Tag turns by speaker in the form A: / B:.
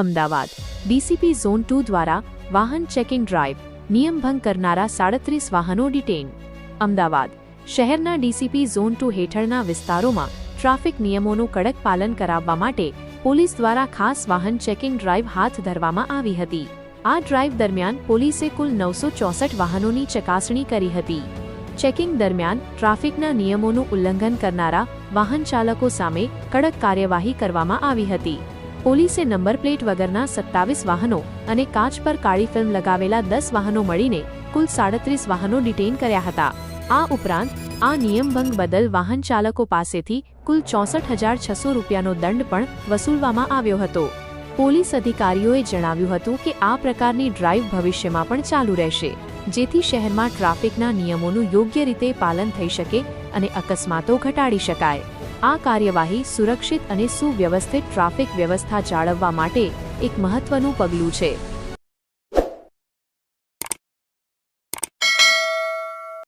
A: Ahmedabad DCP zone 2 દ્વારા વાહન checking drive, નિયમ ભંગ કરનારા 37 વાહનો ડિટેઇન। અમદાવાદ શહેરના ડીસીપી ઝોન 2 હેઠળના વિસ્તારોમાં ટ્રાફિક નિયમોનું કડક પાલન કરાવવા માટે પોલીસ દ્વારા ખાસ વાહન ચેકિંગ ડ્રાઇવ હાથ ધરવામાં આવી હતી। આ ડ્રાઇવ દરમિયાન પોલીસે કુલ 964 વાહનોની ચકાસણી કરી હતી। ચેકિંગ દરમિયાન ટ્રાફિકના નિયમોનું ઉલ્લંઘન કરનારા વાહન ચાલકો સામે કડક કાર્યવાહી કરવામાં આવી હતી। પોલીસે નંબર પ્લેટ વગરના 27 વાહનો અને કાચ પર કાળી ફિલ્મ લગાવેલા 10 વાહનો મળીને કુલ 37 વાહનો ડિટેઇન કર્યા હતા। આ ઉપરાંત આ નિયમભંગ બદલ વાહન ચાલકો પાસેથી કુલ 64,600 રૂપિયાનો દંડ પણ વસૂલવામાં આવ્યો હતો। પોલીસ અધિકારીઓએ જણાવ્યું હતું કે આ પ્રકારની ડ્રાઇવ ભવિષ્યમાં પણ ચાલુ રહેશે, જેથી શહેરમાં ટ્રાફિકના નિયમોનું યોગ્ય રીતે પાલન થઈ શકે અને અકસ્માતો ઘટાડી શકાય। આ કાર્યવાહી સુરક્ષિત અને સુવ્યવસ્થિત ટ્રાફિક વ્યવસ્થા જાળવવા માટે એક મહત્વનું પગલું છે।